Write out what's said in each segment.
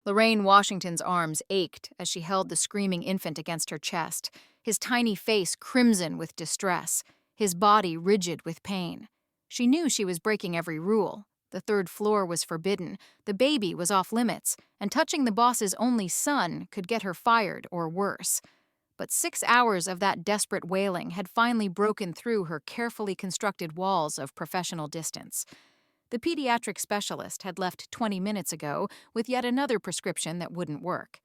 Lorraine Washington's arms ached as she held the screaming infant against her chest, his tiny face crimson with distress, his body rigid with pain. She knew she was breaking every rule. The third floor was forbidden, the baby was off limits, and touching the boss's only son could get her fired or worse. But 6 hours of that desperate wailing had finally broken through her carefully constructed walls of professional distance. The pediatric specialist had left 20 minutes ago with yet another prescription that wouldn't work.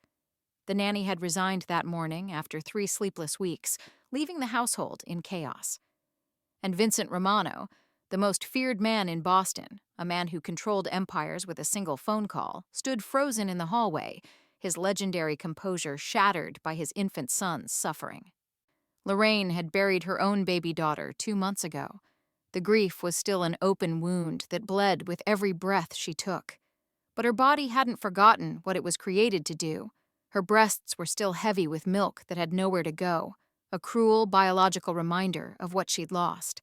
The nanny had resigned that morning after 3 sleepless weeks, leaving the household in chaos. And Vincent Romano, the most feared man in Boston, a man who controlled empires with a single phone call, stood frozen in the hallway, his legendary composure shattered by his infant son's suffering. Lorraine had buried her own baby daughter 2 months ago. The grief was still an open wound that bled with every breath she took. But her body hadn't forgotten what it was created to do. Her breasts were still heavy with milk that had nowhere to go, a cruel biological reminder of what she'd lost.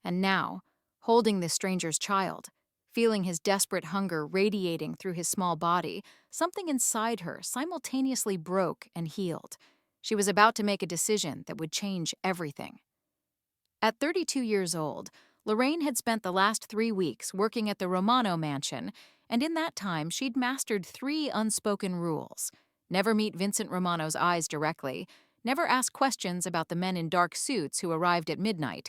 And now, holding this stranger's child, feeling his desperate hunger radiating through his small body, something inside her simultaneously broke and healed. She was about to make a decision that would change everything. At 32 years old, Lorraine had spent the last 3 weeks working at the Romano mansion, and in that time she'd mastered 3 unspoken rules. Never meet Vincent Romano's eyes directly, never ask questions about the men in dark suits who arrived at midnight,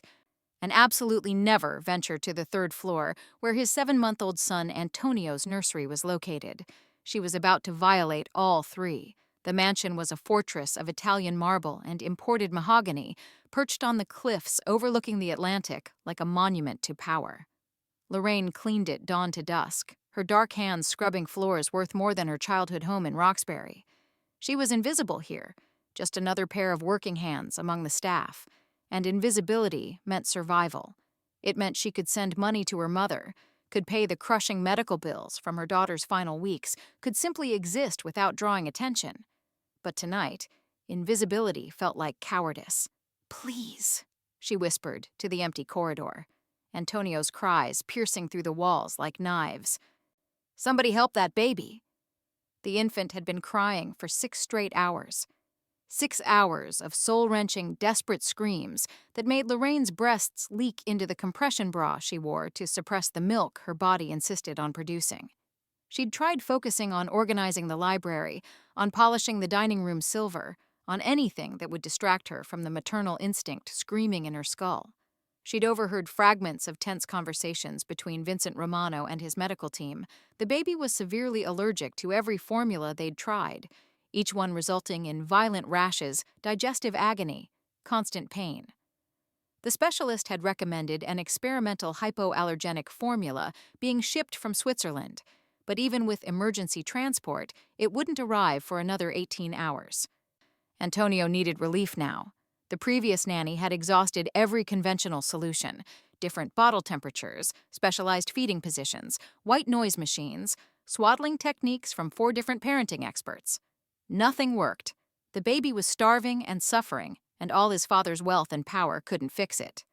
and absolutely never venture to the 3rd floor where his 7-month-old son Antonio's nursery was located. She was about to violate all 3. The mansion was a fortress of Italian marble and imported mahogany, perched on the cliffs overlooking the Atlantic like a monument to power. Lorraine cleaned it dawn to dusk, her dark hands scrubbing floors worth more than her childhood home in Roxbury. She was invisible here, just another pair of working hands among the staff, and invisibility meant survival. It meant she could send money to her mother, could pay the crushing medical bills from her daughter's final weeks, could simply exist without drawing attention. But tonight, invisibility felt like cowardice. "Please," she whispered to the empty corridor, Antonio's cries piercing through the walls like knives. "Somebody help that baby." The infant had been crying for 6 straight hours. 6 hours of soul-wrenching, desperate screams that made Lorraine's breasts leak into the compression bra she wore to suppress the milk her body insisted on producing. She'd tried focusing on organizing the library, on polishing the dining room silver, on anything that would distract her from the maternal instinct screaming in her skull. She'd overheard fragments of tense conversations between Vincent Romano and his medical team. The baby was severely allergic to every formula they'd tried, each one resulting in violent rashes, digestive agony, constant pain. The specialist had recommended an experimental hypoallergenic formula being shipped from Switzerland, but even with emergency transport, it wouldn't arrive for another 18 hours. Antonio needed relief now. The previous nanny had exhausted every conventional solution: different bottle temperatures, specialized feeding positions, white noise machines, swaddling techniques from 4 different parenting experts. Nothing worked. The baby was starving and suffering, and all his father's wealth and power couldn't fix it.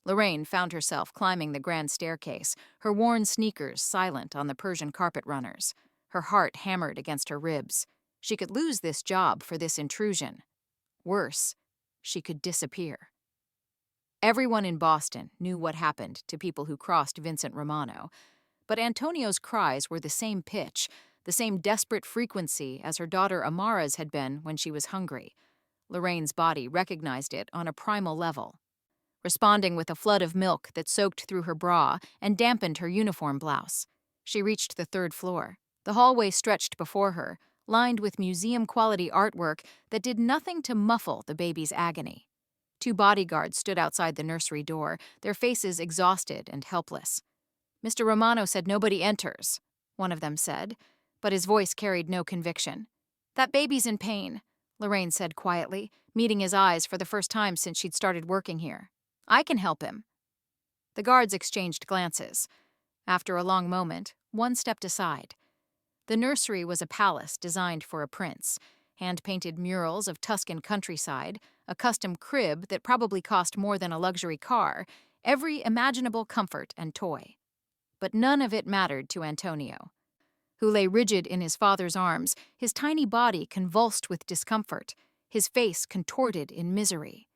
Lorraine found herself climbing the grand staircase, her worn sneakers silent on the Persian carpet runners. Her heart hammered against her ribs. She could lose this job for this intrusion. Worse, she could disappear. Everyone in Boston knew what happened to people who crossed Vincent Romano, but Antonio's cries were the same pitch, the same desperate frequency as her daughter Amara's had been when she was hungry. Lorraine's body recognized it on a primal level, responding with a flood of milk that soaked through her bra and dampened her uniform blouse. She reached the 3rd floor. The hallway stretched before her, lined with museum-quality artwork that did nothing to muffle the baby's agony. 2 bodyguards stood outside the nursery door, their faces exhausted and helpless. "Mr. Romano said nobody enters," one of them said, but his voice carried no conviction. "That baby's in pain," Lorraine said quietly, meeting his eyes for the first time since she'd started working here. "I can help him." The guards exchanged glances. After a long moment, one stepped aside. The nursery was a palace designed for a prince, hand-painted murals of Tuscan countryside, a custom crib that probably cost more than a luxury car, every imaginable comfort and toy. But none of it mattered to Antonio. who lay rigid in his father's arms, his tiny body convulsed with discomfort, his face contorted in misery.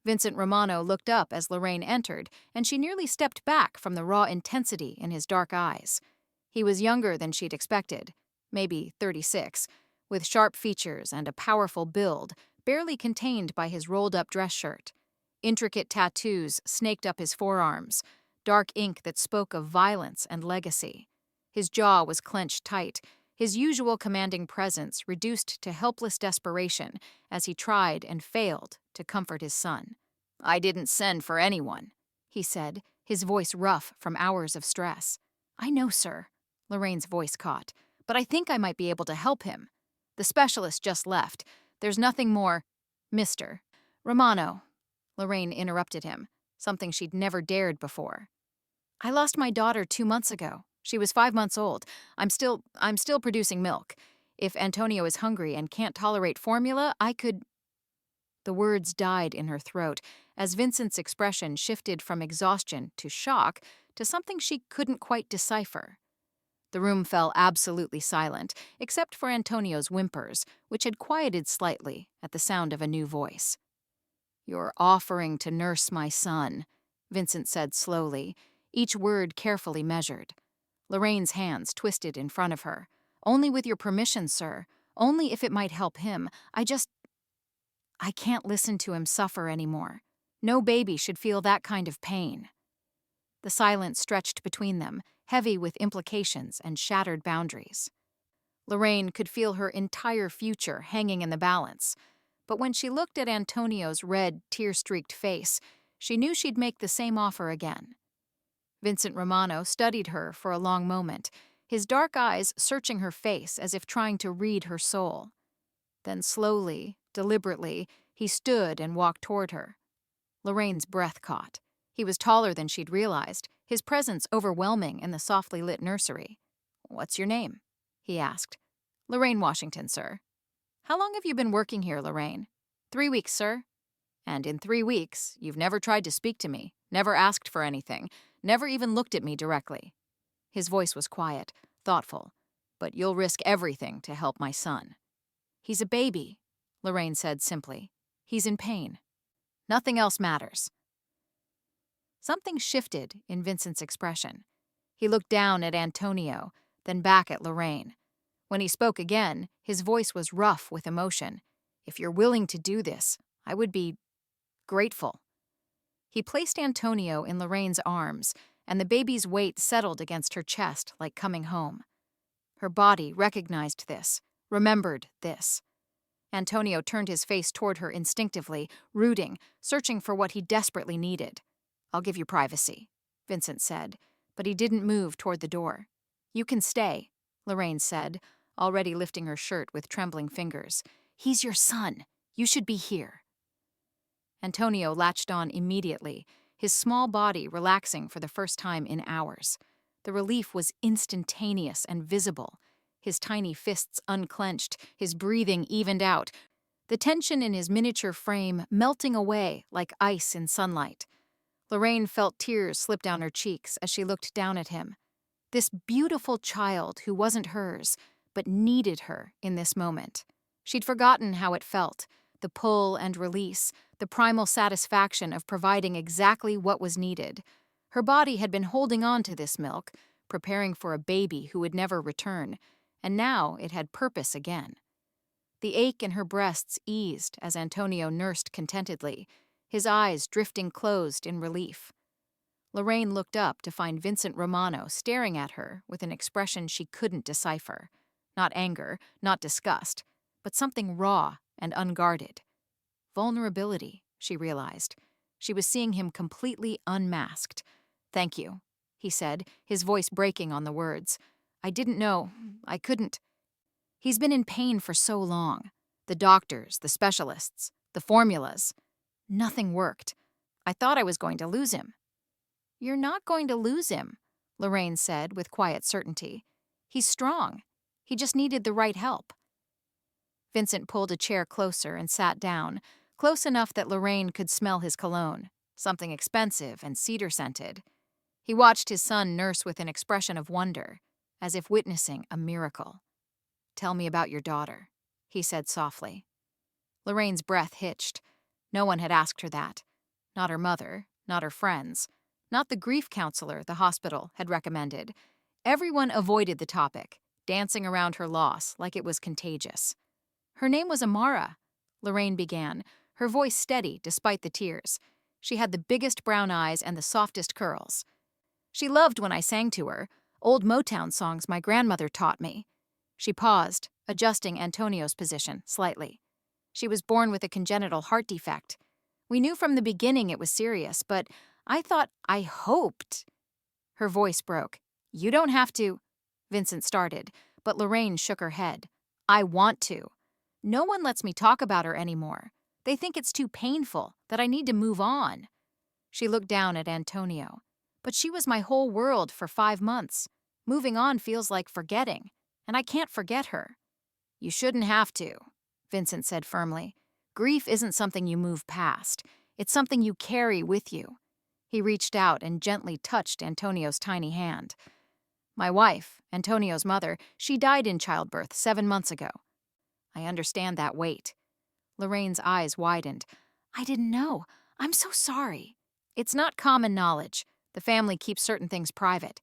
Vincent Romano looked up as Lorraine entered, and she nearly stepped back from the raw intensity in his dark eyes. He was younger than she'd expected, maybe 36, with sharp features and a powerful build, barely contained by his rolled-up dress shirt. Intricate tattoos snaked up his forearms, dark ink that spoke of violence and legacy. His jaw was clenched tight, his usual commanding presence reduced to helpless desperation as he tried and failed to comfort his son. "I didn't send for anyone," he said, his voice rough from hours of stress. "I know, sir," Lorraine's voice caught, "but I think I might be able to help him. The specialist just left. There's nothing more—" "Mr. Romano," Lorraine interrupted him, something she'd never dared before. "I lost my daughter 2 months ago. She was 5 months old. I'm still producing milk. If Antonio is hungry and can't tolerate formula, I could—" The words died in her throat as Vincent's expression shifted from exhaustion to shock to something she couldn't quite decipher. The room fell absolutely silent, except for Antonio's whimpers, which had quieted slightly at the sound of a new voice. "You're offering to nurse my son," Vincent said slowly, each word carefully measured. Lorraine's hands twisted in front of her. "Only with your permission, sir. Only if it might help him. I can't listen to him suffer anymore. No baby should feel that kind of pain." The silence stretched between them, heavy with implications and shattered boundaries. Lorraine could feel her entire future hanging in the balance, but when she looked at Antonio's red, tear-streaked face, she knew she'd make the same offer again. Vincent Romano studied her for a long moment, his dark eyes searching her face as if trying to read her soul. Then slowly, deliberately, he stood and walked toward her. Lorraine's breath caught. He was taller than she'd realized, his presence overwhelming in the softly lit nursery. "What's your name?" he asked. "Lorraine Washington, sir." "How long have you been working here, Lorraine?" 3 weeks, sir." "And in 3 weeks, you've never tried to speak to me, never asked for anything, never even looked at me directly." His voice was quiet, thoughtful. "But you'll risk everything to help my son." "He's a baby," Lorraine said simply. "He's in pain. Nothing else matters." Something shifted in Vincent's expression. He looked down at Antonio, then back at Lorraine. When he spoke again, his voice was rough with emotion. "If you're willing to do this, I would be grateful." He placed Antonio in Lorraine's arms, and the baby's weight settled against her chest like coming home. Her body recognized this, remembered this. Antonio turned his face toward her instinctively, rooting, searching for what he desperately needed. "I'll give you privacy," Vincent said, but he didn't move toward the door. "You can stay," Lorraine said, already lifting her shirt with trembling fingers. "He's your son. You should be here." Antonio latched on immediately, his small body relaxing for the first time in hours. The relief was instantaneous and visible. His tiny fists unclenched, his breathing evened out, the tension in his miniature frame melting away like ice in sunlight. Lorraine felt tears slip down her cheeks as she looked down at him. This beautiful child who wasn't hers, but needed her in this moment. She'd forgotten how it felt, the pull and release, the primal satisfaction of providing exactly what was needed. Her body had been holding on to this milk, preparing for a baby who would never return, and now it had purpose again. The ache in her breasts eased as Antonio nursed contentedly, his eyes drifting closed in relief. Lorraine looked up to find Vincent Romano staring at her with an expression she couldn't decipher. Not anger, not disgust, but something raw and unguarded. Vulnerability, she realized. She was seeing him completely unmasked. "Thank you," he said, his voice breaking on the words. "I didn't know. I couldn't." He's been in pain for so long. The doctors, the specialists, the formulas. Nothing worked. I thought I was going to lose him. "You're not going to lose him," Lorraine said with quiet certainty. "He's strong. He just needed the right help." Vincent pulled a chair closer and sat down, close enough that Lorraine could smell his cologne, something expensive and cedar-scented. He watched his son nurse with an expression of wonder. as if witnessing a miracle. "Tell me about your daughter," he said softly. Lorraine's breath hitched. No one had asked her that. Not her mother, not her friends, not the grief counselor the hospital had recommended. Everyone avoided the topic, dancing around her loss like it was contagious. "Her name was Amara," Lorraine began, her voice steady despite the tears. She had the biggest brown eyes and the softest curls. "She loved when I sang to her, old Motown songs my grandmother taught me." She paused, adjusting Antonio's position slightly. "She was born with a congenital heart defect. We knew from the beginning it was serious, but I hoped." Her voice broke. "You don't have to," Vincent started, but Lorraine shook her head. "I want to. No one lets me talk about her anymore. They think it's too painful, that I need to move on." She looked down at Antonio. "But she was my whole world for 5 months. Moving on feels like forgetting, and I can't forget her." "You shouldn't have to," Vincent said firmly. "Grief isn't something you move past. It's something you carry with you." He reached out and gently touched Antonio's tiny hand. "My wife, Antonio's mother, she died in childbirth 7 months ago." "I understand that weight." Lorraine's eyes widened. "I didn't know. I'm so sorry." "It's not common knowledge. The family keeps certain things private."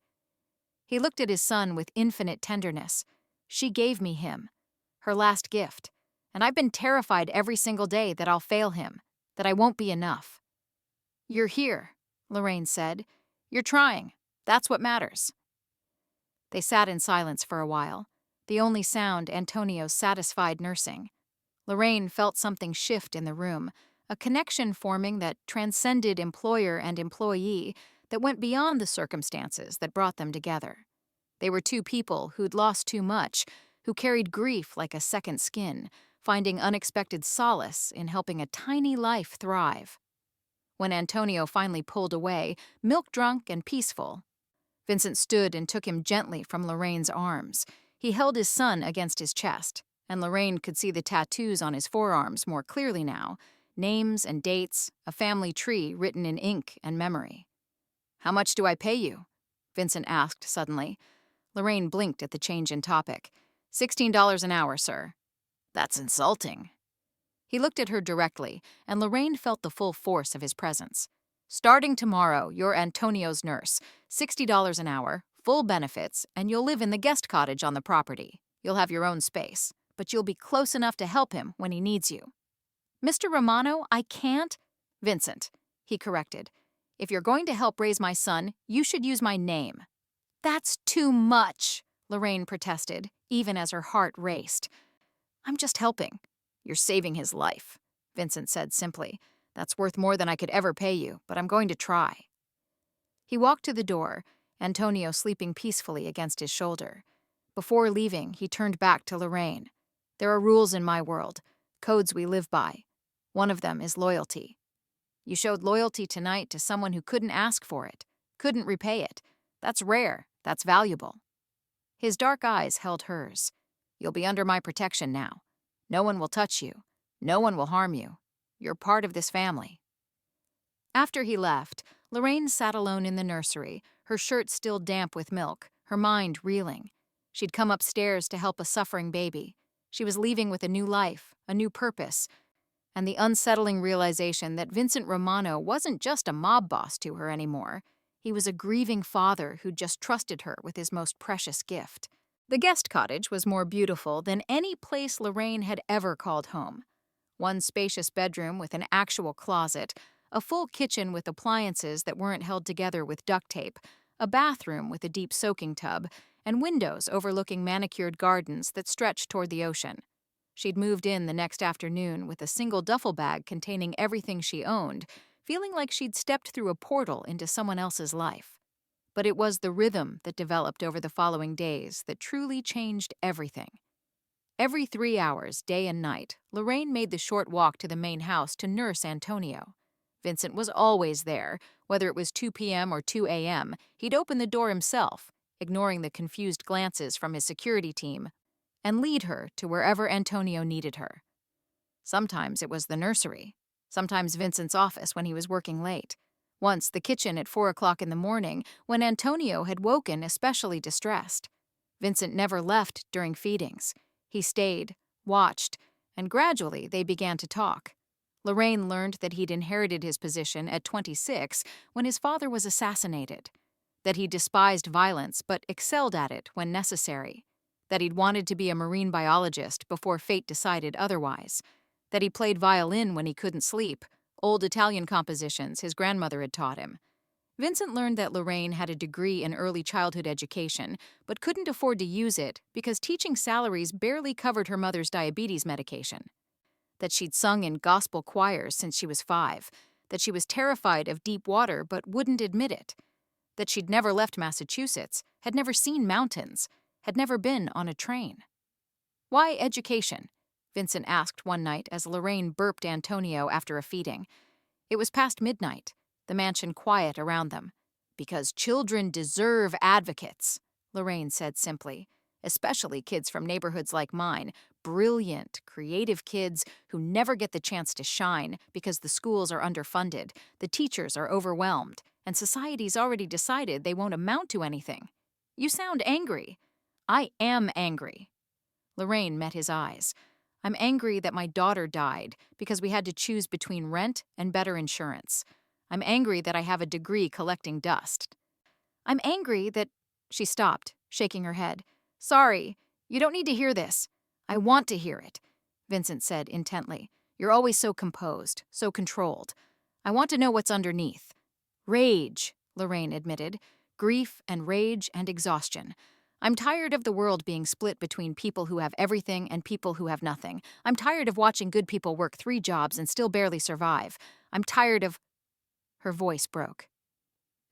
He looked at his son with infinite tenderness. "She gave me him, her last gift, and I've been terrified every single day that I'll fail him, that I won't be enough." "You're here," Lorraine said. "You're trying. That's what matters." They sat in silence for a while, the only sound Antonio's satisfied nursing. Lorraine felt something shift in the room, a connection forming that transcended employer and employee, that went beyond the circumstances that brought them together. They were two people who'd lost too much, who carried grief like a second skin, finding unexpected solace in helping a tiny life thrive. When Antonio finally pulled away, milk-drunk and peaceful, Vincent stood and took him gently from Lorraine's arms. He held his son against his chest, and Lorraine could see the tattoos on his forearms more clearly now, names and dates, a family tree written in ink and memory. "How much do I pay you?" Vincent asked suddenly. Lorraine blinked at the change in topic. $16 an hour, sir." "That's insulting." He looked at her directly, and Lorraine felt the full force of his presence. "Starting tomorrow, you're Antonio's nurse, $60 an hour, full benefits, and you'll live in the guest cottage on the property. You'll have your own space, but you'll be close enough to help him when he needs you." "Mr. Romano, I can't—" "Vincent," he corrected. "If you're going to help raise my son, you should use my name." "That's too much," Lorraine protested, even as her heart raced. "I'm just helping." "You're saving his life," Vincent said simply. "That's worth more than I could ever pay you, but I'm going to try." He walked to the door, Antonio sleeping peacefully against his shoulder. Before leaving, he turned back to Lorraine. "There are rules in my world, codes we live by. One of them is loyalty. You showed loyalty tonight to someone who couldn't ask for it, couldn't repay it. That's rare, that's valuable." His dark eyes held hers. "You'll be under my protection now. No one will touch you. No one will harm you. You're part of this family." After he left, Lorraine sat alone in the nursery, her shirt still damp with milk, her mind reeling. She'd come upstairs to help a suffering baby. She was leaving with a new life, a new purpose, and the unsettling realization that Vincent Romano wasn't just a mob boss to her anymore. He was a grieving father who'd just trusted her with his most precious gift. The guest cottage was more beautiful than any place Lorraine had ever called home. One spacious bedroom with an actual closet, a full kitchen with appliances that weren't held together with duct tape, a bathroom with a deep soaking tub, and windows overlooking manicured gardens that stretched toward the ocean. She'd moved in the next afternoon with a single duffel bag containing everything she owned, feeling like she'd stepped through a portal into someone else's life. But it was the rhythm that developed over the following days that truly changed everything. Every 3 hours, day and night, Lorraine made the short walk to the main house to nurse Antonio. Vincent was always there. Whether it was 2 p.m. or 2 a.m., he'd open the door himself, ignoring the confused glances from his security team, and lead her to wherever Antonio needed her. Sometimes it was the nursery, sometimes Vincent's office when he was working late. Once the kitchen at 4 o'clock in the morning when Antonio had woken especially distressed. Vincent never left during feedings. He stayed, watched, and gradually they began to talk. Lorraine learned that he'd inherited his position at 26 when his father was assassinated, that he despised violence but excelled at it when necessary, that he'd wanted to be a marine biologist before fate decided otherwise, that he played violin when he couldn't sleep, old Italian compositions his grandmother had taught him. Vincent learned that Lorraine had a degree in early childhood education, but couldn't afford to use it because teaching salaries barely covered her mother's diabetes medication. That she'd sung in gospel choirs since she was 5, that she was terrified of deep water but wouldn't admit it, that she'd never left Massachusetts, had never seen mountains, had never been on a train. "Why education?" Vincent asked one night as Lorraine burped Antonio after a feeding. It was past midnight, the mansion quiet around them. "Because children deserve advocates," Lorraine said simply, "especially kids from neighborhoods like mine, brilliant, creative kids who never get the chance to shine because the schools are underfunded, the teachers are overwhelmed, and society's already decided they won't amount to anything. You sound angry." "I am angry." Lorraine met his eyes. "I'm angry that my daughter died because we had to choose between rent and better insurance. I'm angry that I have a degree collecting dust. I'm angry that—" She stopped, shaking her head. "Sorry, you don't need to hear this." "I want to hear it," Vincent said intently. "You're always so composed, so controlled. I want to know what's underneath." "Rage," Lorraine admitted. "Grief and rage and exhaustion. I'm tired of the world being split between people who have everything and people who have nothing. I'm tired of watching good people work 3 jobs and still barely survive. I'm tired of—" Her voice broke.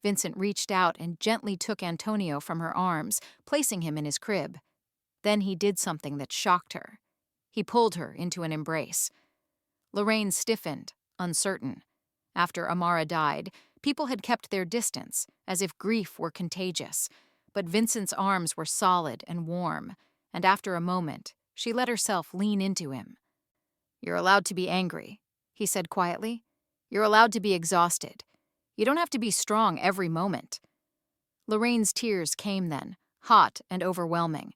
Vincent reached out and gently took Antonio from her arms, placing him in his crib. Then he did something that shocked her. He pulled her into an embrace. Lorraine stiffened, uncertain. After Amara died, people had kept their distance, as if grief were contagious. But Vincent's arms were solid and warm, and after a moment, she let herself lean into him. "You're allowed to be angry," he said quietly. "You're allowed to be exhausted. You don't have to be strong every moment." Lorraine's tears came then, hot and overwhelming.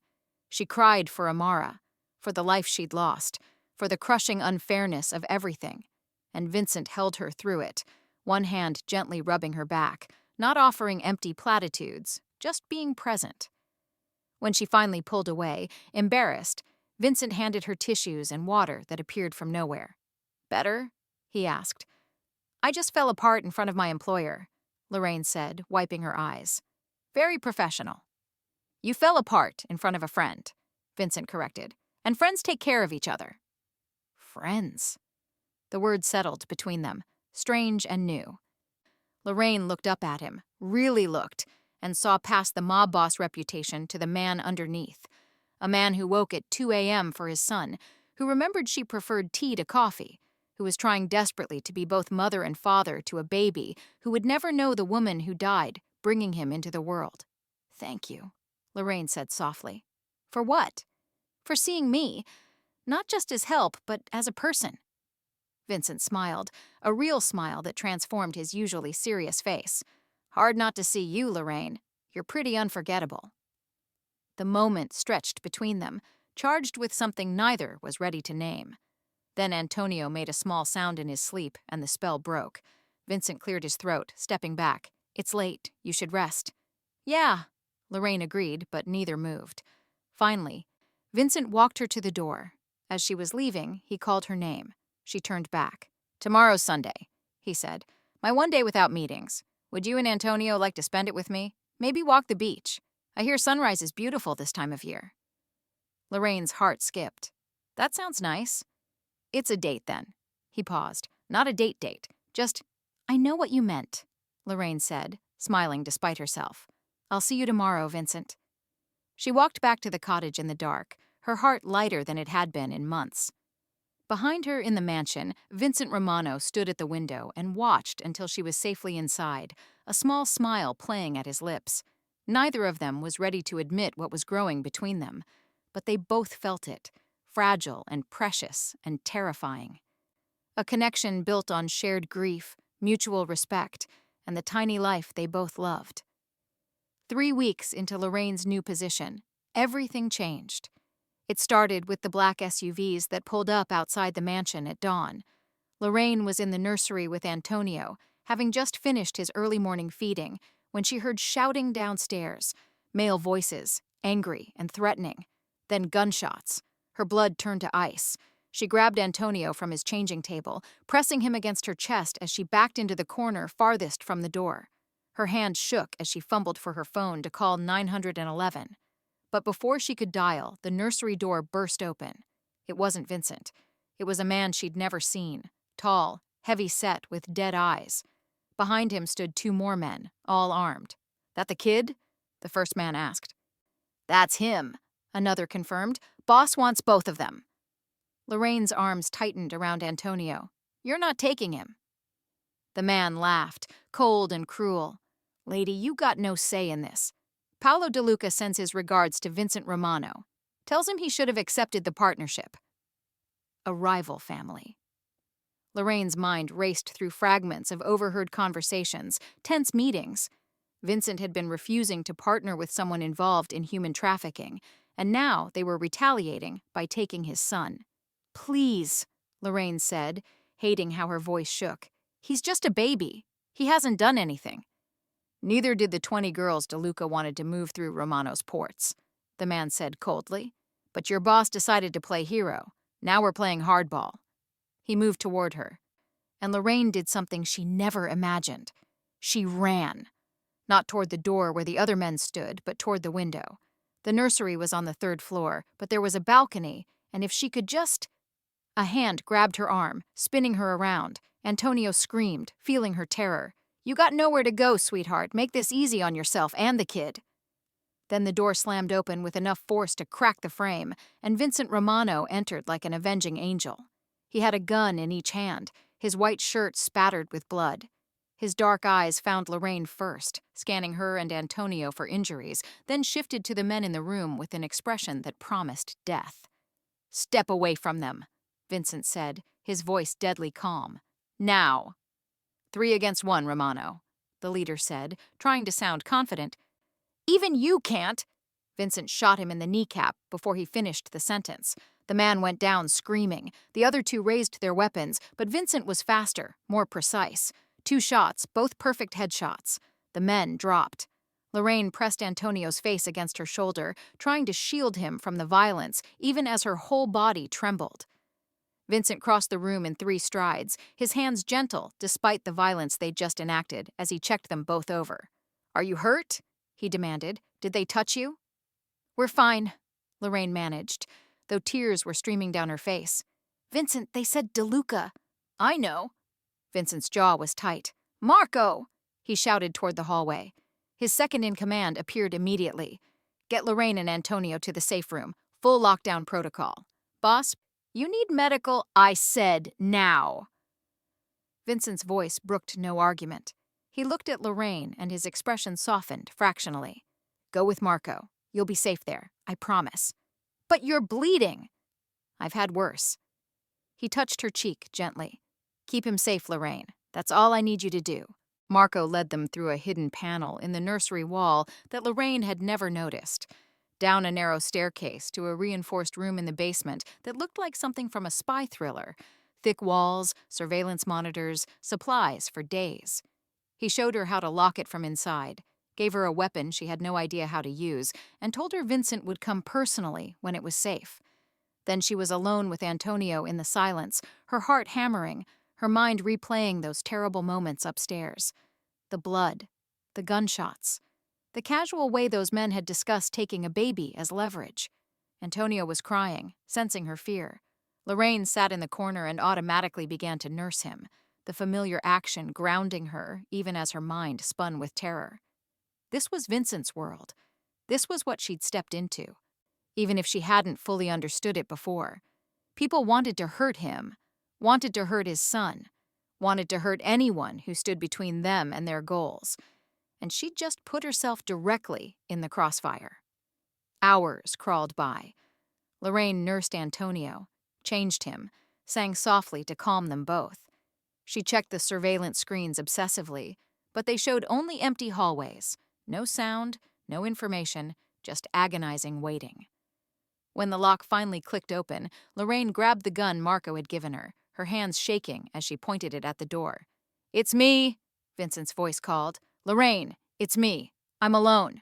She cried for Amara, for the life she'd lost, for the crushing unfairness of everything. And Vincent held her through it, one hand gently rubbing her back, not offering empty platitudes, just being present. When she finally pulled away, embarrassed, Vincent handed her tissues and water that appeared from nowhere. "Better?" he asked. "I just fell apart in front of my employer," Lorraine said, wiping her eyes. "Very professional." "You fell apart in front of a friend," Vincent corrected, "and friends take care of each other." Friends. The word settled between them, strange and new. Lorraine looked up at him, really looked, and saw past the mob boss reputation to the man underneath. A man who woke at 2 a.m. for his son, who remembered she preferred tea to coffee, who was trying desperately to be both mother and father to a baby who would never know the woman who died, bringing him into the world. "Thank you," Lorraine said softly. "For what?" "For seeing me, not just as help, but as a person." Vincent smiled, a real smile that transformed his usually serious face. "Hard not to see you, Lorraine. You're pretty unforgettable." The moment stretched between them, charged with something neither was ready to name. Then Antonio made a small sound in his sleep, and the spell broke. Vincent cleared his throat, stepping back. "It's late. You should rest." "Yeah," Lorraine agreed, but neither moved. Finally, Vincent walked her to the door. As she was leaving, he called her name. She turned back. "Tomorrow's Sunday," he said. "My one day without meetings. Would you and Antonio like to spend it with me? Maybe walk the beach. I hear sunrise is beautiful this time of year." Lorraine's heart skipped. "That sounds nice." "It's a date, then." He paused. "Not a date. Just—" "I know what you meant," Lorraine said, smiling despite herself. "I'll see you tomorrow, Vincent." She walked back to the cottage in the dark, her heart lighter than it had been in months. Behind her in the mansion, Vincent Romano stood at the window and watched until she was safely inside, a small smile playing at his lips. Neither of them was ready to admit what was growing between them, but they both felt it, fragile and precious and terrifying. A connection built on shared grief, mutual respect, and the tiny life they both loved. 3 weeks into Lorraine's new position, everything changed. It started with the black SUVs that pulled up outside the mansion at dawn. Lorraine was in the nursery with Antonio, having just finished his early morning feeding, when she heard shouting downstairs, male voices, angry and threatening. Then gunshots. Her blood turned to ice. She grabbed Antonio from his changing table, pressing him against her chest as she backed into the corner farthest from the door. Her hand shook as she fumbled for her phone to call 911. But before she could dial, the nursery door burst open. It wasn't Vincent. It was a man she'd never seen, tall, heavy-set, with dead eyes. Behind him stood two more men, all armed. "That the kid?" the first man asked. "That's him," another confirmed. "Boss wants both of them." Lorraine's arms tightened around Antonio. "You're not taking him." The man laughed, cold and cruel. "Lady, you got no say in this. Paolo DeLuca sends his regards to Vincent Romano. Tells him he should have accepted the partnership." A rival family. Lorraine's mind raced through fragments of overheard conversations, tense meetings. Vincent had been refusing to partner with someone involved in human trafficking, and now they were retaliating by taking his son. "Please," Lorraine said, hating how her voice shook. "He's just a baby. He hasn't done anything." "Neither did the 20 girls DeLuca wanted to move through Romano's ports," the man said coldly. "But your boss decided to play hero. Now we're playing hardball." He moved toward her, and Lorraine did something she never imagined. She ran. Not toward the door where the other men stood, but toward the window. The nursery was on the 3rd floor, but there was a balcony, and if she could just... A hand grabbed her arm, spinning her around. Antonio screamed, feeling her terror. "You got nowhere to go, sweetheart. Make this easy on yourself and the kid." Then the door slammed open with enough force to crack the frame, and Vincent Romano entered like an avenging angel. He had a gun in each hand, his white shirt spattered with blood. His dark eyes found Lorraine first, scanning her and Antonio for injuries, then shifted to the men in the room with an expression that promised death. "Step away from them," Vincent said, his voice deadly calm. "Now." 3 against 1, Romano," the leader said, trying to sound confident. "Even you can't!" Vincent shot him in the kneecap before he finished the sentence. The man went down screaming. The other two raised their weapons, but Vincent was faster, more precise. 2 shots, both perfect headshots. The men dropped. Lorraine pressed Antonio's face against her shoulder, trying to shield him from the violence, even as her whole body trembled. Vincent crossed the room in 3 strides, his hands gentle despite the violence they'd just enacted, as he checked them both over. "Are you hurt?" he demanded. "Did they touch you?" "We're fine," Lorraine managed, though tears were streaming down her face. "Vincent, they said DeLuca." "I know." Vincent's jaw was tight. "Marco!" he shouted toward the hallway. His second-in-command appeared immediately. "Get Lorraine and Antonio to the safe room. Full lockdown protocol. Boss, you need medical." "I said now." Vincent's voice brooked no argument. He looked at Lorraine, and his expression softened fractionally. "Go with Marco. You'll be safe there, I promise." "But you're bleeding." "I've had worse." He touched her cheek gently. "Keep him safe, Lorraine. That's all I need you to do." Marco led them through a hidden panel in the nursery wall that Lorraine had never noticed, down a narrow staircase to a reinforced room in the basement that looked like something from a spy thriller. Thick walls, surveillance monitors, supplies for days. He showed her how to lock it from inside, gave her a weapon she had no idea how to use, and told her Vincent would come personally when it was safe. Then she was alone with Antonio in the silence, her heart hammering, her mind replaying those terrible moments upstairs. The blood, the gunshots, the casual way those men had discussed taking a baby as leverage. Antonio was crying, sensing her fear. Lorraine sat in the corner and automatically began to nurse him, the familiar action grounding her even as her mind spun with terror. This was Vincent's world. This was what she'd stepped into, even if she hadn't fully understood it before. People wanted to hurt him, wanted to hurt his son, wanted to hurt anyone who stood between them and their goals. And she'd just put herself directly in the crossfire. Hours crawled by. Lorraine nursed Antonio, changed him, sang softly to calm them both. She checked the surveillance screens obsessively, but they showed only empty hallways. No sound, no information, just agonizing waiting. When the lock finally clicked open, Lorraine grabbed the gun Marco had given her hands shaking as she pointed it at the door. "It's me," Vincent's voice called. "Lorraine, it's me. I'm alone."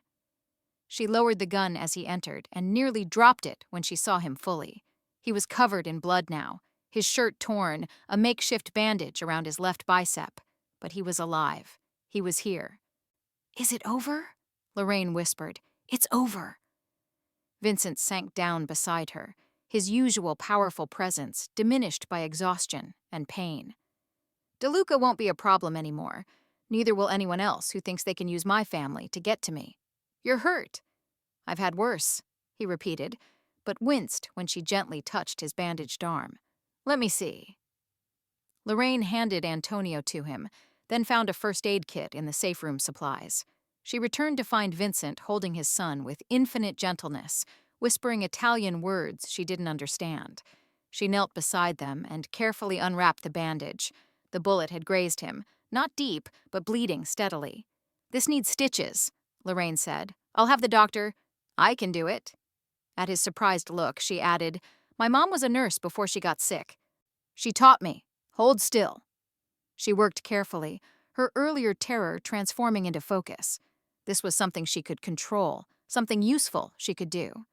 She lowered the gun as he entered and nearly dropped it when she saw him fully. He was covered in blood now, his shirt torn, a makeshift bandage around his left bicep. But he was alive. He was here. "Is it over?" Lorraine whispered. "It's over." Vincent sank down beside her, his usual powerful presence diminished by exhaustion and pain. "DeLuca won't be a problem anymore. Neither will anyone else who thinks they can use my family to get to me. You're hurt." "I've had worse," he repeated, but winced when she gently touched his bandaged arm. "Let me see." Lorraine handed Antonio to him, then found a first aid kit in the safe room supplies. She returned to find Vincent holding his son with infinite gentleness, whispering Italian words she didn't understand. She knelt beside them and carefully unwrapped the bandage. The bullet had grazed him, not deep, but bleeding steadily. "This needs stitches," Lorraine said. "I'll have the doctor—" "I can do it." At his surprised look, she added, "My mom was a nurse before she got sick. She taught me. Hold still." She worked carefully, her earlier terror transforming into focus. This was something she could control, something useful she could do.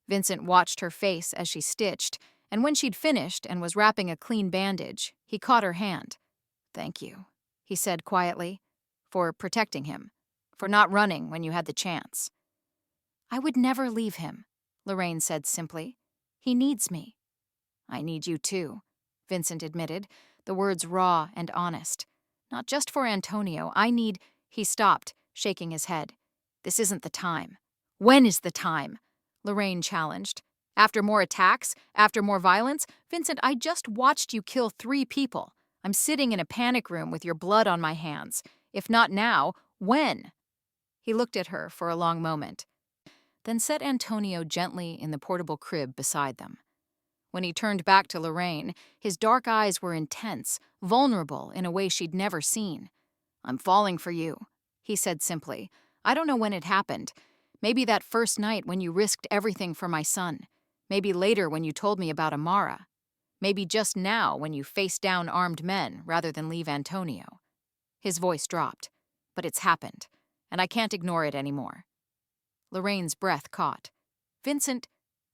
Vincent watched her face as she stitched, and when she'd finished and was wrapping a clean bandage, he caught her hand. "Thank you," he said quietly, "for protecting him, for not running when you had the chance." "I would never leave him," Lorraine said simply. "He needs me." "I need you too," Vincent admitted, the words raw and honest. "Not just for Antonio, I need—" He stopped, shaking his head. "This isn't the time." "When is the time?" Lorraine challenged. "After more attacks? After more violence? Vincent, I just watched you kill 3 people. I'm sitting in a panic room with your blood on my hands. If not now, when?" He looked at her for a long moment, then set Antonio gently in the portable crib beside them. When he turned back to Lorraine, his dark eyes were intense, vulnerable in a way she'd never seen. "I'm falling for you," he said simply. "I don't know when it happened. Maybe that first night when you risked everything for my son. Maybe later when you told me about Amara. Maybe just now when you faced down armed men rather than leave Antonio." His voice dropped. "But it's happened, and I can't ignore it anymore." Lorraine's breath caught. "Vincent,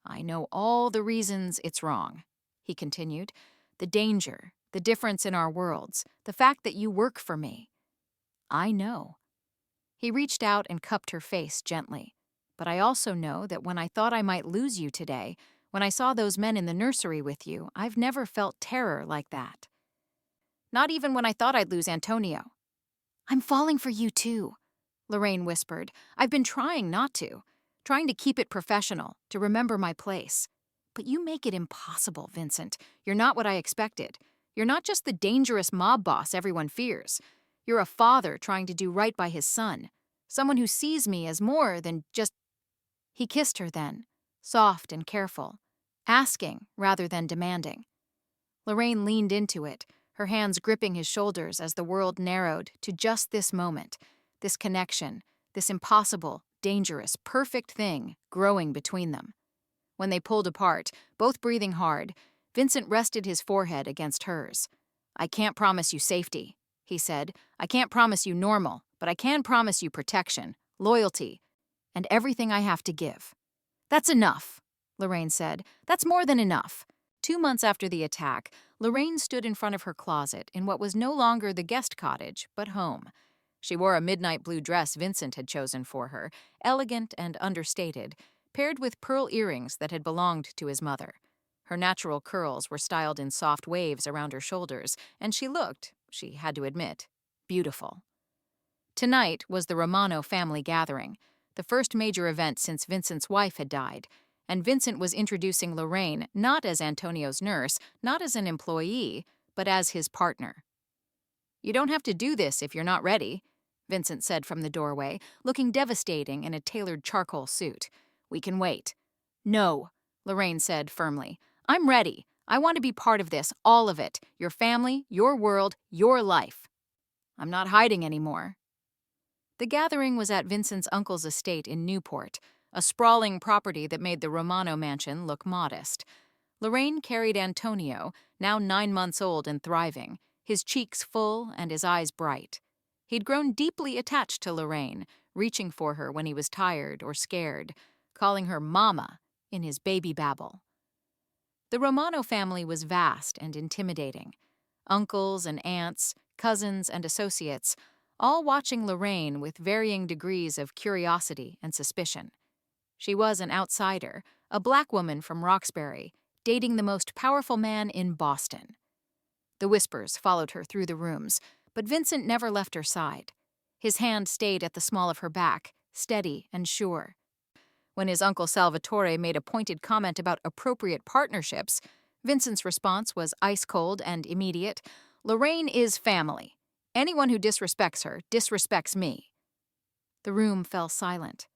I know all the reasons it's wrong," he continued. "The danger, the difference in our worlds, the fact that you work for me. I know." He reached out and cupped her face gently. "But I also know that when I thought I might lose you today, when I saw those men in the nursery with you, I've never felt terror like that. Not even when I thought I'd lose Antonio." "I'm falling for you too," Lorraine whispered. "I've been trying not to. Trying to keep it professional, to remember my place. But you make it impossible, Vincent. You're not what I expected. You're not just the dangerous mob boss everyone fears. You're a father trying to do right by his son. Someone who sees me as more than just—" He kissed her then, soft and careful, asking rather than demanding. Lorraine leaned into it, her hands gripping his shoulders as the world narrowed to just this moment, this connection, this impossible, dangerous, perfect thing growing between them. When they pulled apart, both breathing hard, Vincent rested his forehead against hers. "I can't promise you safety," he said. "I can't promise you normal, but I can promise you protection, loyalty, and everything I have to give." "That's enough," Lorraine said. "That's more than enough." 2 months after the attack, Lorraine stood in front of her closet in what was no longer the guest cottage, but home. She wore a midnight blue dress Vincent had chosen for her, elegant and understated, paired with pearl earrings that had belonged to his mother. Her natural curls were styled in soft waves around her shoulders, and she looked, she had to admit, beautiful. Tonight was the Romano family gathering, the first major event since Vincent's wife had died, and Vincent was introducing Lorraine not as Antonio's nurse, not as an employee, but as his partner. "You don't have to do this if you're not ready," Vincent said from the doorway, looking devastating in a tailored charcoal suit. "We can wait." "No," Lorraine said firmly. "I'm ready. I want to be part of this, all of it. Your family, your world, your life. I'm not hiding anymore." The gathering was at Vincent's uncle's estate in Newport, a sprawling property that made the Romano mansion look modest. Lorraine carried Antonio, now 9 months old and thriving, his cheeks full and his eyes bright. He'd grown deeply attached to Lorraine, reaching for her when he was tired or scared, calling her Mama in his baby babble. The Romano family was vast and intimidating. Uncles and aunts, cousins and associates, all watching Lorraine with varying degrees of curiosity and suspicion. She was an outsider, a black woman from Roxbury, dating the most powerful man in Boston. The whispers followed her through the rooms, but Vincent never left her side. His hand stayed at the small of her back, steady and sure. When his uncle Salvatore made a pointed comment about appropriate partnerships, Vincent's response was ice-cold and immediate. "Lorraine is family. Anyone who disrespects her disrespects me." The room fell silent.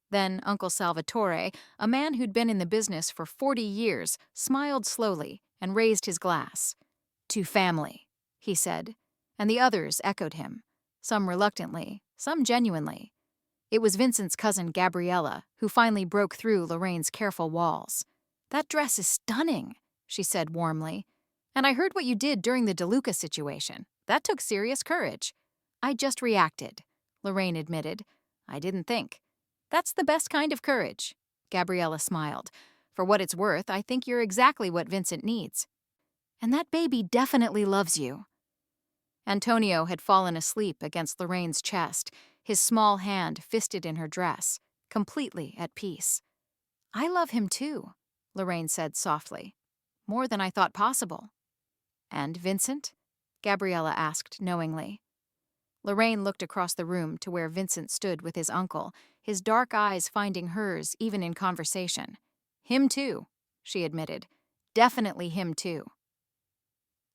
Then Uncle Salvatore, a man who'd been in the business for 40 years, smiled slowly and raised his glass. "To family," he said, and the others echoed him, some reluctantly, some genuinely. It was Vincent's cousin Gabriella who finally broke through Lorraine's careful walls. "That dress is stunning," she said warmly. "And I heard what you did during the DeLuca situation. That took serious courage." "I just reacted," Lorraine admitted. "I didn't think." "That's the best kind of courage," Gabriella smiled. "For what it's worth, I think you're exactly what Vincent needs. And that baby definitely loves you." Antonio had fallen asleep against Lorraine's chest, his small hand fisted in her dress, completely at peace. "I love him too," Lorraine said softly. "More than I thought possible." "And Vincent?" Gabriella asked knowingly. Lorraine looked across the room to where Vincent stood with his uncle, his dark eyes finding hers even in conversation. "Him too," she admitted. "Definitely him too."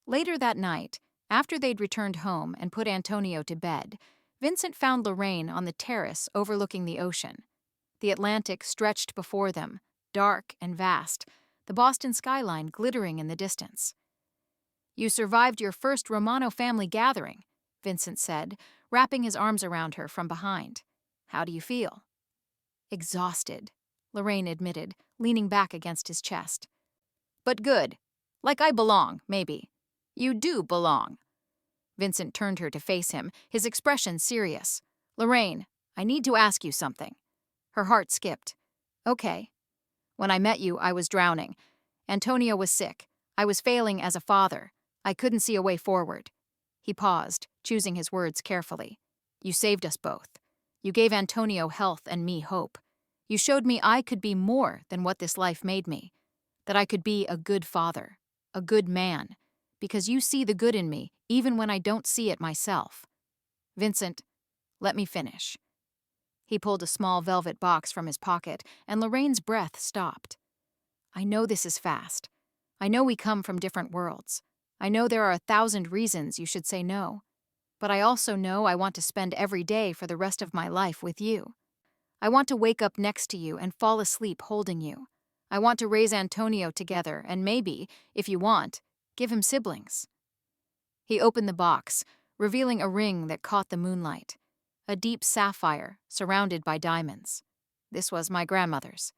Later that night, after they'd returned home and put Antonio to bed, Vincent found Lorraine on the terrace overlooking the ocean. The Atlantic stretched before them, dark and vast, the Boston skyline glittering in the distance. "You survived your first Romano family gathering," Vincent said, wrapping his arms around her from behind. "How do you feel?" "Exhausted," Lorraine admitted, leaning back against his chest. "But good. Like I belong, maybe. You do belong." Vincent turned her to face him, his expression serious. "Lorraine, I need to ask you something." Her heart skipped. "Okay. When I met you, I was drowning. Antonio was sick. I was failing as a father. I couldn't see a way forward." He paused, choosing his words carefully. "You saved us both. You gave Antonio health and me hope. You showed me I could be more than what this life made me. That I could be a good father, a good man, because you see the good in me even when I don't see it myself. Vincent, let me finish." He pulled a small velvet box from his pocket, and Lorraine's breath stopped. "I know this is fast. I know we come from different worlds. I know there are 1,000 reasons you should say no. But I also know I want to spend every day for the rest of my life with you. I want to wake up next to you and fall asleep holding you. I want to raise Antonio together and maybe, if you want, give him siblings." He opened the box, revealing a ring that caught the moonlight. A deep sapphire, surrounded by diamonds. "This was my grandmother's.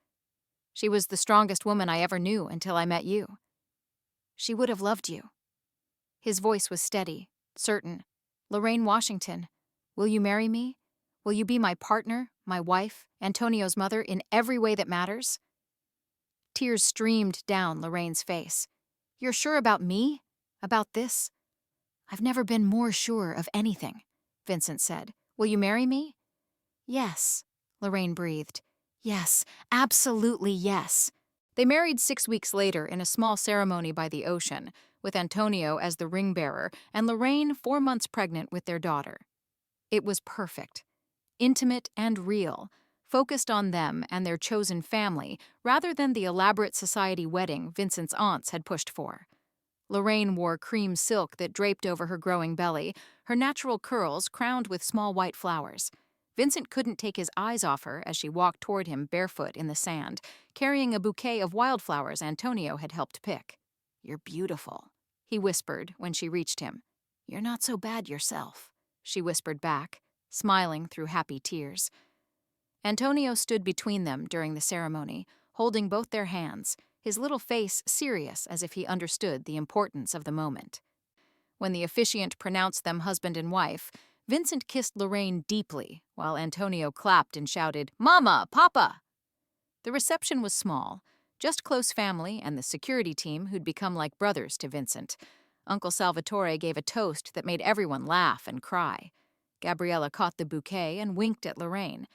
She was the strongest woman I ever knew until I met you. She would have loved you." His voice was steady, certain. "Lorraine Washington, will you marry me? Will you be my partner, my wife, Antonio's mother, in every way that matters?" Tears streamed down Lorraine's face. "You're sure about me? About this?" "I've never been more sure of anything," Vincent said. "Will you marry me?" "Yes," Lorraine breathed. "Yes, absolutely yes." They married 6 weeks later in a small ceremony by the ocean, with Antonio as the ring bearer and Lorraine 4 months pregnant with their daughter. It was perfect, intimate and real, focused on them and their chosen family rather than the elaborate society wedding Vincent's aunts had pushed for. Lorraine wore cream silk that draped over her growing belly, her natural curls crowned with small white flowers. Vincent couldn't take his eyes off her as she walked toward him barefoot in the sand, carrying a bouquet of wildflowers Antonio had helped pick. "You're beautiful," he whispered when she reached him. "You're not so bad yourself," she whispered back, smiling through happy tears. Antonio stood between them during the ceremony, holding both their hands, his little face serious as if he understood the importance of the moment. When the officiant pronounced them husband and wife, Vincent kissed Lorraine deeply, while Antonio clapped and shouted, "Mama! Papa!" The reception was small, just close family and the security team who'd become like brothers to Vincent. Uncle Salvatore gave a toast that made everyone laugh and cry. Gabriella caught the bouquet and winked at Lorraine.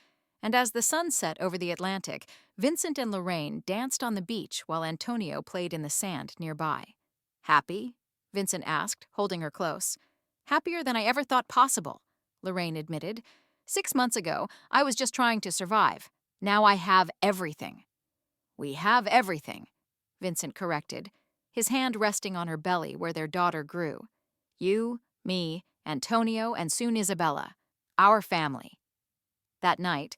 And as the sun set over the Atlantic, Vincent and Lorraine danced on the beach while Antonio played in the sand nearby. "Happy?" Vincent asked, holding her close. "Happier than I ever thought possible," Lorraine admitted. "6 months ago, I was just trying to survive. Now I have everything." "We have everything," Vincent corrected, his hand resting on her belly where their daughter grew. "You, me, Antonio, and soon Isabella. Our family." That night,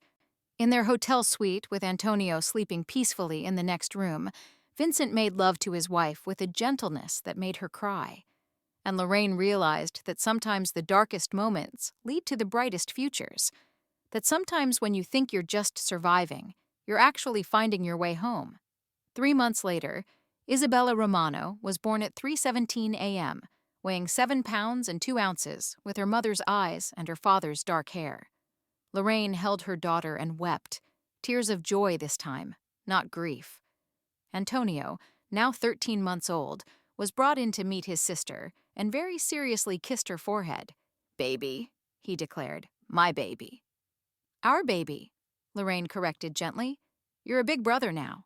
in their hotel suite with Antonio sleeping peacefully in the next room, Vincent made love to his wife with a gentleness that made her cry. And Lorraine realized that sometimes the darkest moments lead to the brightest futures. That sometimes when you think you're just surviving, you're actually finding your way home. 3 months later, Isabella Romano was born at 3:17 a.m., weighing 7 pounds and 2 ounces, with her mother's eyes and her father's dark hair. Lorraine held her daughter and wept, tears of joy this time, not grief. Antonio, now 13 months old, was brought in to meet his sister and very seriously kissed her forehead. "Baby," he declared, "my baby." "Our baby," Lorraine corrected gently. "You're a big brother now."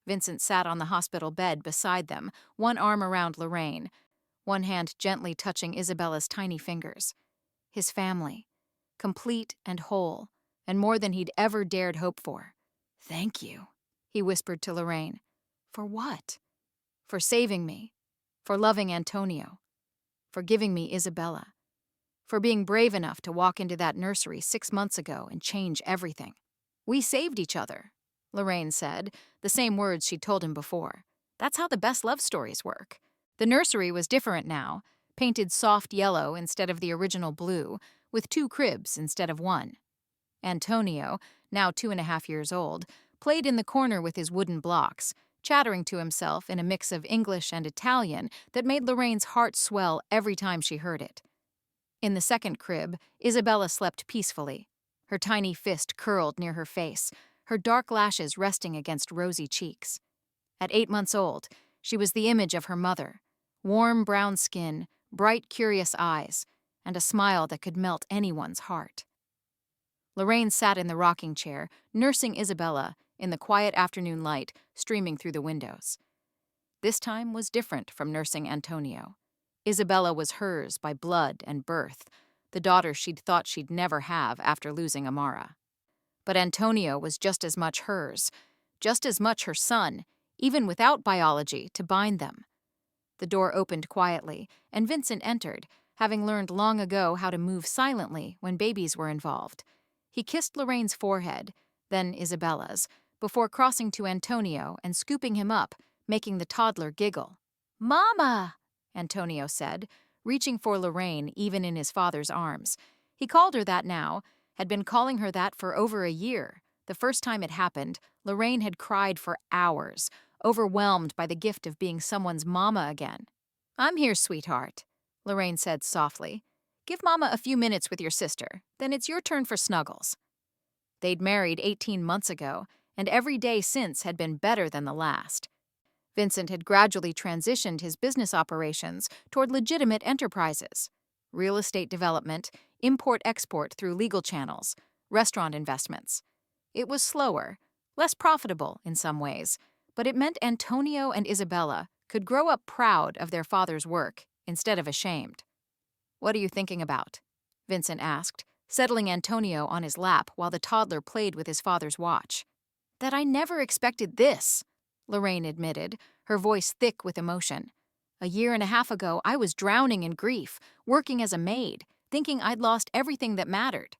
Vincent sat on the hospital bed beside them, one arm around Lorraine, one hand gently touching Isabella's tiny fingers. His family, complete and whole, and more than he'd ever dared hope for. "Thank you," he whispered to Lorraine. "For what?" "For saving me, for loving Antonio, for giving me Isabella, for being brave enough to walk into that nursery 6 months ago and change everything." "We saved each other," Lorraine said, the same words she'd told him before. "That's how the best love stories work." The nursery was different now, painted soft yellow instead of the original blue, with 2 cribs instead of 1. Antonio, now 2.5 years old, played in the corner with his wooden blocks, chattering to himself in a mix of English and Italian that made Lorraine's heart swell every time she heard it. In the second crib, Isabella slept peacefully, her tiny fist curled near her face, her dark lashes resting against rosy cheeks. At 8 months old, she was the image of her mother, warm brown skin, bright, curious eyes, and a smile that could melt anyone's heart. Lorraine sat in the rocking chair, nursing Isabella in the quiet afternoon light streaming through the windows. This time was different from nursing Antonio. Isabella was hers by blood and birth, the daughter she'd thought she'd never have after losing Amara. But Antonio was just as much hers, just as much her son, even without biology to bind them. The door opened quietly, and Vincent entered, having learned long ago how to move silently when babies were involved. He kissed Lorraine's forehead, then Isabella's, before crossing to Antonio and scooping him up, making the toddler giggle. "Mama!" Antonio said, reaching for Lorraine even in his father's arms. He called her that now, had been calling her that for over a year. The first time it happened, Lorraine had cried for hours, overwhelmed by the gift of being someone's mama again. "I'm here, sweetheart," Lorraine said softly. "Give Mama a few minutes with your sister, then it's your turn for snuggles." They'd married 18 months ago, and every day since had been better than the last. Vincent had gradually transitioned his business operations toward legitimate enterprises: real estate development, import-export through legal channels, restaurant investments. It was slower, less profitable in some ways, but it meant Antonio and Isabella could grow up proud of their father's work instead of ashamed. "What are you thinking about?" Vincent asked, settling Antonio on his lap while the toddler played with his father's watch. "That I never expected this," Lorraine admitted, her voice thick with emotion. "A year and a half ago, I was drowning in grief, working as a maid, thinking I'd lost everything that mattered."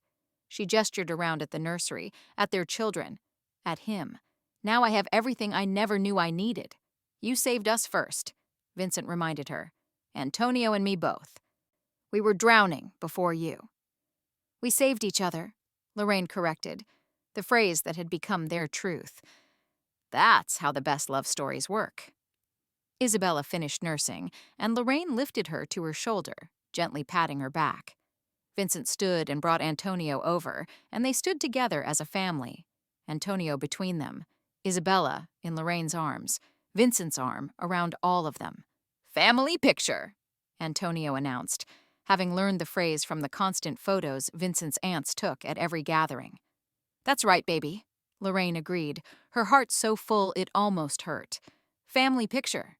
She gestured around at the nursery, at their children, at him. "Now I have everything I never knew I needed. You saved us first," Vincent reminded her. "Antonio and me both. We were drowning before you." "We saved each other," Lorraine corrected, the phrase that had become their truth. That's how the best love stories work. Isabella finished nursing, and Lorraine lifted her to her shoulder, gently patting her back. Vincent stood and brought Antonio over, and they stood together as a family, Antonio between them, Isabella in Lorraine's arms, Vincent's arm around all of them. "Family picture," Antonio announced, having learned the phrase from the constant photos Vincent's aunts took at every gathering. "That's right, baby," Lorraine agreed, her heart so full it almost hurt. "Family picture."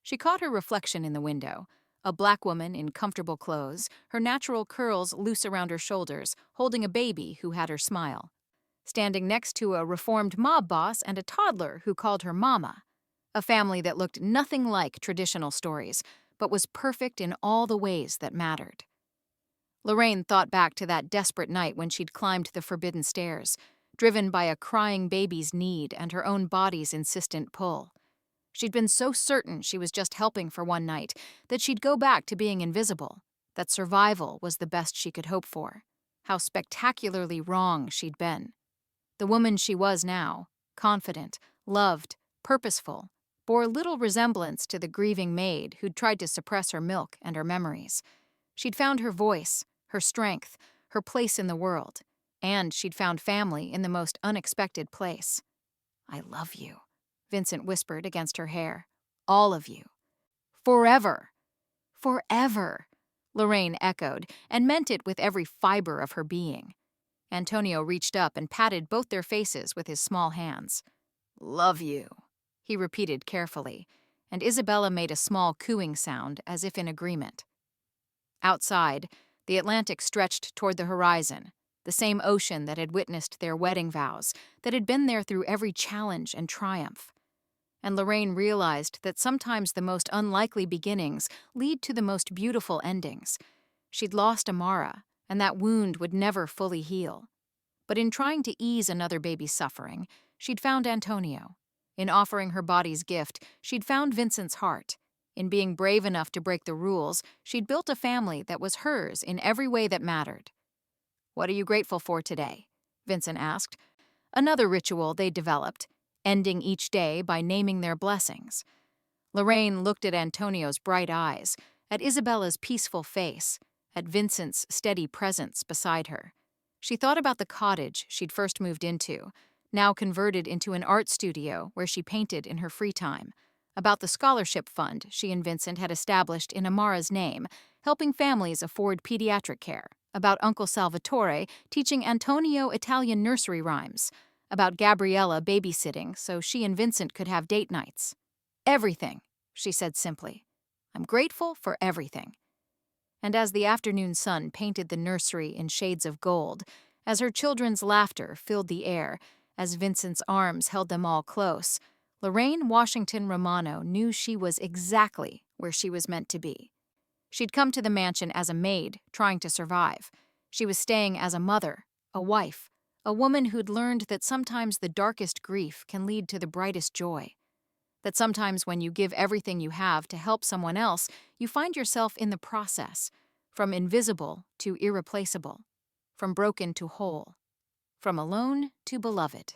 She caught her reflection in the window, a black woman in comfortable clothes, her natural curls loose around her shoulders, holding a baby who had her smile, standing next to a reformed mob boss and a toddler who called her Mama. A family that looked nothing like traditional stories, but was perfect in all the ways that mattered. Lorraine thought back to that desperate night when she'd climbed the forbidden stairs, driven by a crying baby's need and her own body's insistent pull. She'd been so certain she was just helping for one night that she'd go back to being invisible, that survival was the best she could hope for. How spectacularly wrong she'd been. The woman she was now, confident, loved, purposeful, bore little resemblance to the grieving maid who'd tried to suppress her milk and her memories. She'd found her voice, her strength, her place in the world, and she'd found family in the most unexpected place. "I love you," Vincent whispered against her hair. "All of you. Forever." "Forever," Lorraine echoed, and meant it with every fiber of her being. Antonio reached up and patted both their faces with his small hands. "Love you," he repeated carefully, and Isabella made a small cooing sound as if in agreement. Outside, the Atlantic stretched toward the horizon, the same ocean that had witnessed their wedding vows, that had been there through every challenge and triumph. And Lorraine realized that sometimes the most unlikely beginnings lead to the most beautiful endings. She'd lost Amara, and that wound would never fully heal. But in trying to ease another baby's suffering, she'd found Antonio. In offering her body's gift, she'd found Vincent's heart. In being brave enough to break the rules, she'd built a family that was hers in every way that mattered. "What are you grateful for today?" Vincent asked. Another ritual they developed, ending each day by naming their blessings. Lorraine looked at Antonio's bright eyes, at Isabella's peaceful face, at Vincent's steady presence beside her. She thought about the cottage she'd first moved into, now converted into an art studio where she painted in her free time, about the scholarship fund she and Vincent had established in Amara's name, helping families afford pediatric care, about Uncle Salvatore teaching Antonio Italian nursery rhymes, about Gabriella babysitting so she and Vincent could have date nights. "Everything," she said simply. "I'm grateful for everything." And as the afternoon sun painted the nursery in shades of gold, as her children's laughter filled the air, as Vincent's arms held them all close, Lorraine Washington Romano knew she was exactly where she was meant to be. She'd come to the mansion as a maid, trying to survive. She was staying as a mother, a wife, a woman who'd learned that sometimes the darkest grief can lead to the brightest joy. That sometimes when you give everything you have to help someone else, you find yourself in the process, from invisible to irreplaceable, from broken to whole, from alone to beloved.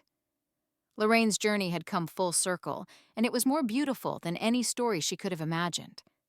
Lorraine's journey had come full circle, and it was more beautiful than any story she could have imagined.